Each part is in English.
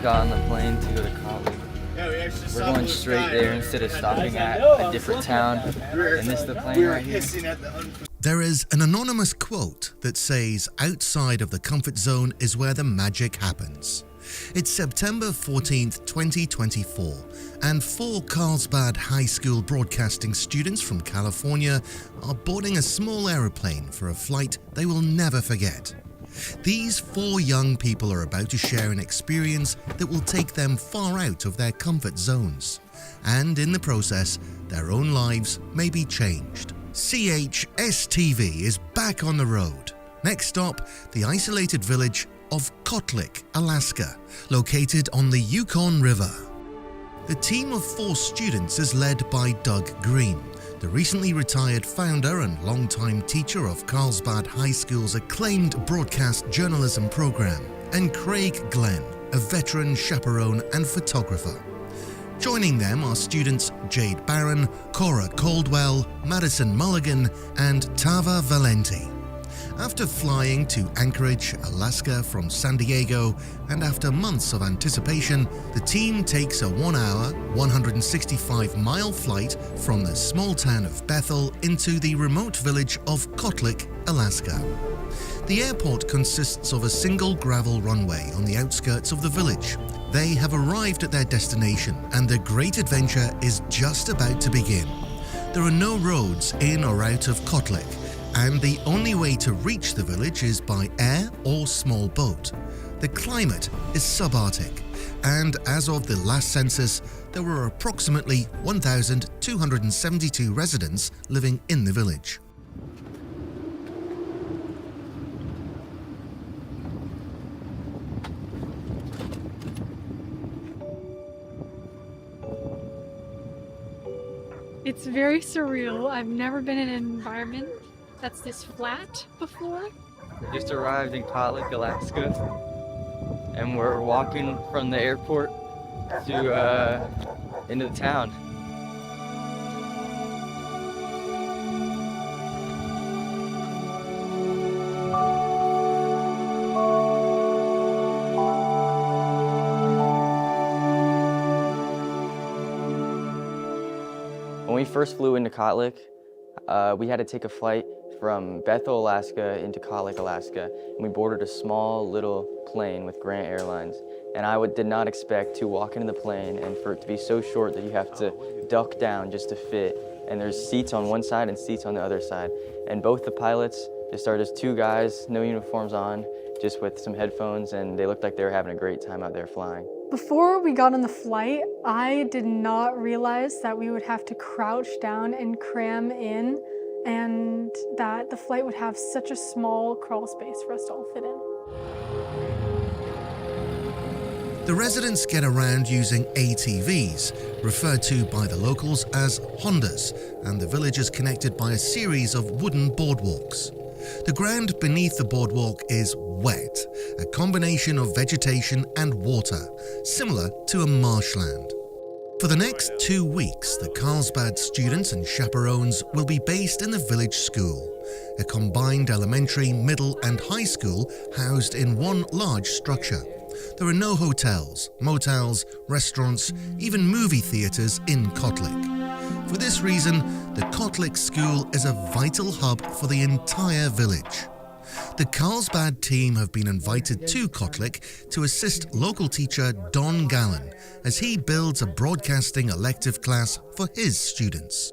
just got on the plane to go to Kotlik. We're going straight there instead of stopping at a different town. And this is the plane right here. There is an anonymous quote that says, "Outside of the comfort zone is where the magic happens." It's September 14th, 2024, and 4 Carlsbad High School broadcasting students from California are boarding a small aeroplane for a flight they will never forget. These 4 young people are about to share an experience that will take them far out of their comfort zones, and in the process, their own lives may be changed. CHSTV is back on the road. Next stop, the isolated village of Kotlik, Alaska, located on the Yukon River. The team of 4 students is led by Doug Green, the recently retired founder and longtime teacher of Carlsbad High School's acclaimed broadcast journalism program, and Craig Glenn, a veteran chaperone and photographer. Joining them are students Jade Barron, Cora Caldwell, Madison Mulligan, and Tava Valenti. After flying to Anchorage, Alaska from San Diego, and after months of anticipation, the team takes a 1-hour, 165-mile flight from the small town of Bethel into the remote village of Kotlik, Alaska. The airport consists of a single gravel runway on the outskirts of the village. They have arrived at their destination, and the great adventure is just about to begin. There are no roads in or out of Kotlik, and the only way to reach the village is by air or small boat. The climate is subarctic, and as of the last census, there were approximately 1,272 residents living in the village. It's very surreal. I've never been in an environment that's this flat before. We just arrived in Kotlik, Alaska, and we're walking from the airport to into the town. When we first flew into Kotlik, we had to take a flight from Bethel, Alaska into Kotlik, Alaska, and we boarded a small little plane with Grant Airlines. And I did not expect to walk into the plane and for it to be so short that you have to duck down just to fit. And there's seats on one side and seats on the other side. And both the pilots just are just 2 guys, no uniforms on, just with some headphones, and they looked like they were having a great time out there flying. Before we got on the flight, I did not realize that we would have to crouch down and cram in, and that the flight would have such a small crawl space for us to all fit in. The residents get around using ATVs, referred to by the locals as Hondas, and the village is connected by a series of wooden boardwalks. The ground beneath the boardwalk is wet, a combination of vegetation and water, similar to a marshland. For the next 2 weeks, the Carlsbad students and chaperones will be based in the village school, a combined elementary, middle and high school housed in one large structure. There are no hotels, motels, restaurants, even movie theaters in Kotlik. For this reason, the Kotlik school is a vital hub for the entire village. The Carlsbad team have been invited to Kotlik to assist local teacher Don Gallen as he builds a broadcasting elective class for his students.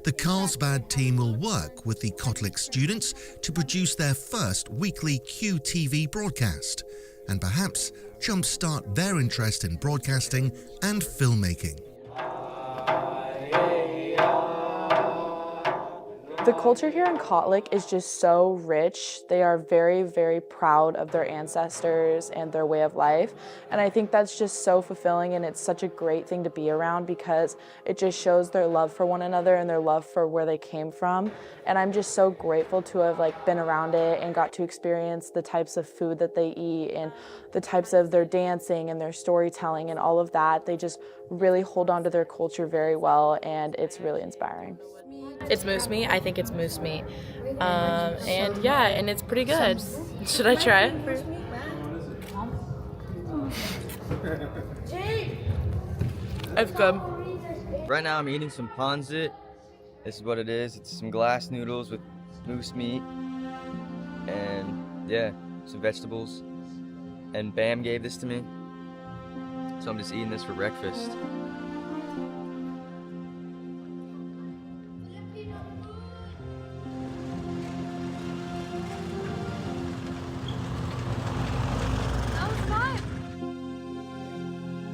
The Carlsbad team will work with the Kotlik students to produce their first weekly QTV broadcast and perhaps jumpstart their interest in broadcasting and filmmaking. The culture here in Kotlik is just so rich. They are very, very proud of their ancestors and their way of life. And I think that's just so fulfilling, and it's such a great thing to be around because it just shows their love for one another and their love for where they came from. And I'm just so grateful to have been around it and got to experience the types of food that they eat and the types of their dancing and their storytelling and all of that. They just really hold on to their culture very well, and it's really inspiring. It's moose meat. I think it's moose meat. And yeah, and it's pretty good. Should I try it? It's good. Right now I'm eating some ponzit. This is what it is. It's some glass noodles with moose meat and yeah, some vegetables. And Bam gave this to me. So I'm just eating this for breakfast.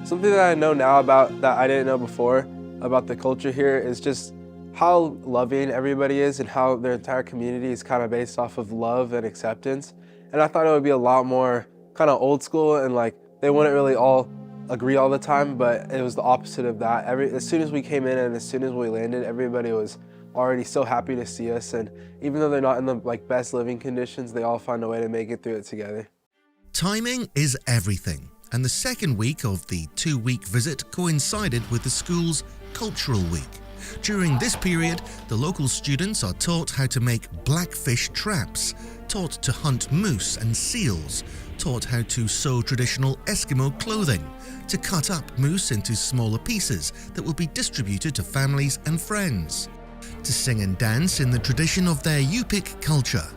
Something that I know now about that I didn't know before about the culture here is just how loving everybody is and how their entire community is kind of based off of love and acceptance. And I thought it would be a lot more kind of old school and like they wouldn't really all agree all the time, but it was the opposite of that. As soon as we came in and as soon as we landed, everybody was already so happy to see us. And even though they're not in the best living conditions, they all find a way to make it through it together. Timing is everything, and the second week of the 2-week visit coincided with the school's Cultural Week. During this period, the local students are taught how to make blackfish traps, taught to hunt moose and seals, taught how to sew traditional Eskimo clothing, to cut up moose into smaller pieces that will be distributed to families and friends, to sing and dance in the tradition of their Yupik culture,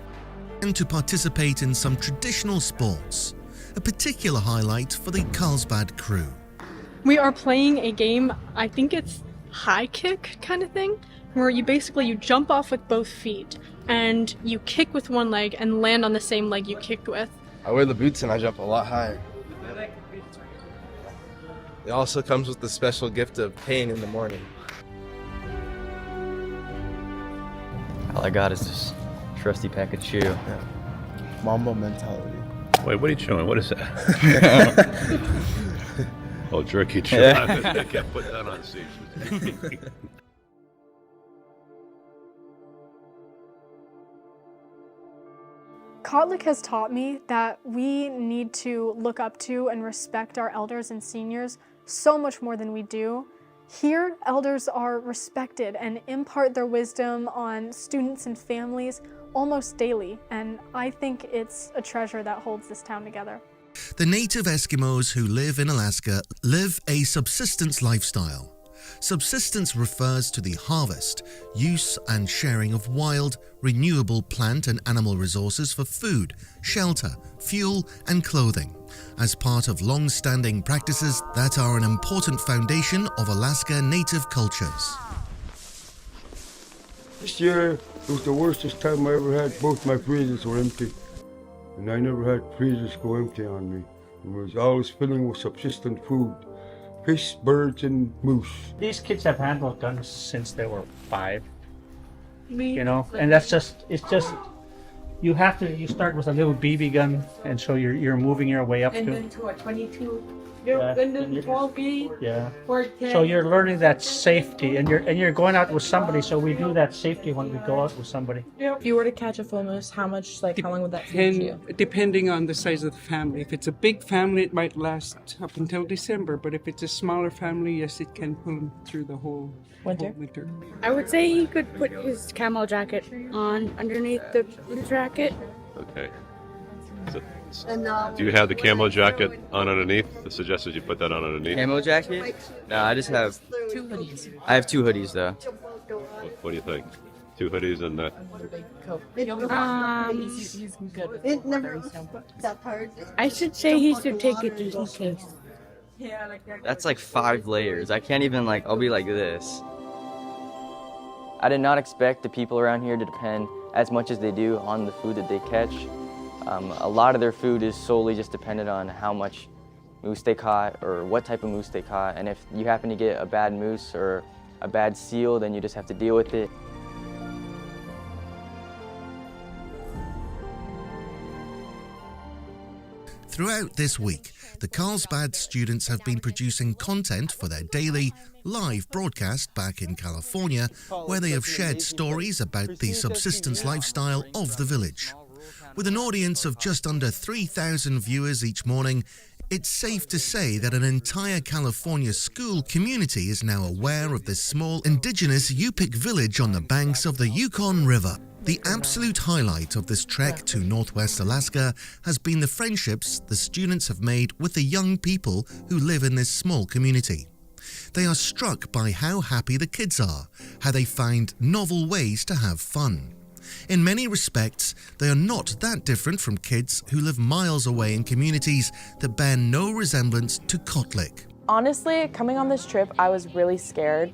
and to participate in some traditional sports, a particular highlight for the Carlsbad crew. We are playing a game, I think it's high kick kind of thing, where you jump off with both feet and you kick with one leg and land on the same leg you kicked with. I wear the boots and I jump a lot higher. It also comes with the special gift of pain in the morning. All I got is this trusty pack of chew. Yeah. Mamba mentality. Wait, what are you chewing? What is that? Oh, jerky chew. I can't put that on stage. Kotlik has taught me that we need to look up to and respect our elders and seniors so much more than we do. Here, elders are respected and impart their wisdom on students and families almost daily, and I think it's a treasure that holds this town together. The native Eskimos who live in Alaska live a subsistence lifestyle. Subsistence refers to the harvest, use and sharing of wild, renewable plant and animal resources for food, shelter, fuel and clothing, as part of long-standing practices that are an important foundation of Alaska native cultures. This year it was the worstest time I ever had. Both my freezers were empty. And I never had freezers go empty on me. It was always filling with subsistent food. Fish, birds, and moose. These kids have handled guns since they were 5. You know, and it's just, you start with a little BB gun, and so you're moving your way up and to. then to a 22. Yeah. And then 12 B. Yeah. Or 10. So you're learning that safety, and you're going out with somebody. So we do that safety when we go out with somebody. If you were to catch a full moose, how long would that feed you? Depending on the size of the family. If it's a big family, it might last up until December. But if it's a smaller family, yes, it can pull them through the whole winter. I would say he could put his camo jacket on underneath the jacket. Okay. Do you have the camo jacket on underneath? It suggested you put that on underneath. Camo jacket? No, I just have 2 hoodies. I have 2 hoodies though. What do you think? 2 hoodies and that? He's good with it. I should say he should take it just in case. That's like 5 layers. I can't even I'll be like this. I did not expect the people around here to depend as much as they do on the food that they catch. A lot of their food is solely just dependent on how much moose they caught or what type of moose they caught. And if you happen to get a bad moose or a bad seal, then you just have to deal with it. Throughout this week, the Carlsbad students have been producing content for their daily live broadcast back in California, where they have shared stories about the subsistence lifestyle of the village. With an audience of just under 3,000 viewers each morning, it's safe to say that an entire California school community is now aware of this small indigenous Yupik village on the banks of the Yukon River. The absolute highlight of this trek to Northwest Alaska has been the friendships the students have made with the young people who live in this small community. They are struck by how happy the kids are, how they find novel ways to have fun. In many respects, they are not that different from kids who live miles away in communities that bear no resemblance to Kotlik. Honestly, coming on this trip, I was really scared.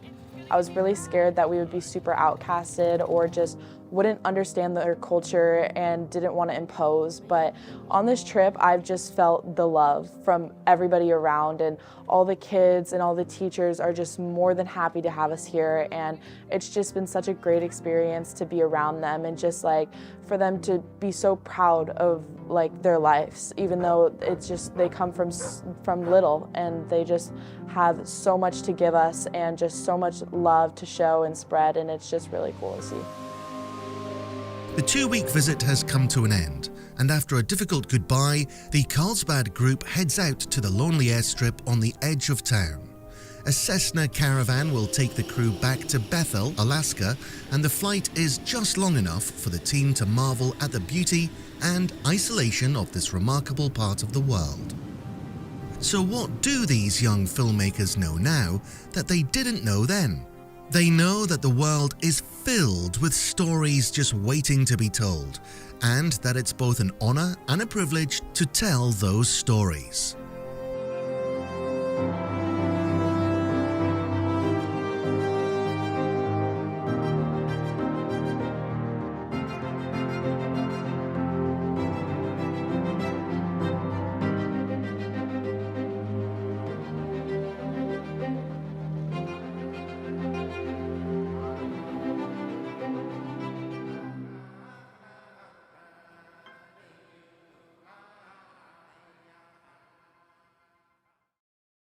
I was really scared that we would be super outcasted or just wouldn't understand their culture and didn't want to impose. But on this trip, I've just felt the love from everybody around, and all the kids and all the teachers are just more than happy to have us here. And it's just been such a great experience to be around them and just like for them to be so proud of like their lives, even though it's just they come from little and they just have so much to give us and just so much love to show and spread, and it's just really cool to see. The 2-week visit has come to an end, and after a difficult goodbye, the Carlsbad group heads out to the lonely airstrip on the edge of town. A Cessna Caravan will take the crew back to Bethel, Alaska, and the flight is just long enough for the team to marvel at the beauty and isolation of this remarkable part of the world. So what do these young filmmakers know now that they didn't know then? They know that the world is filled with stories just waiting to be told, and that it's both an honor and a privilege to tell those stories.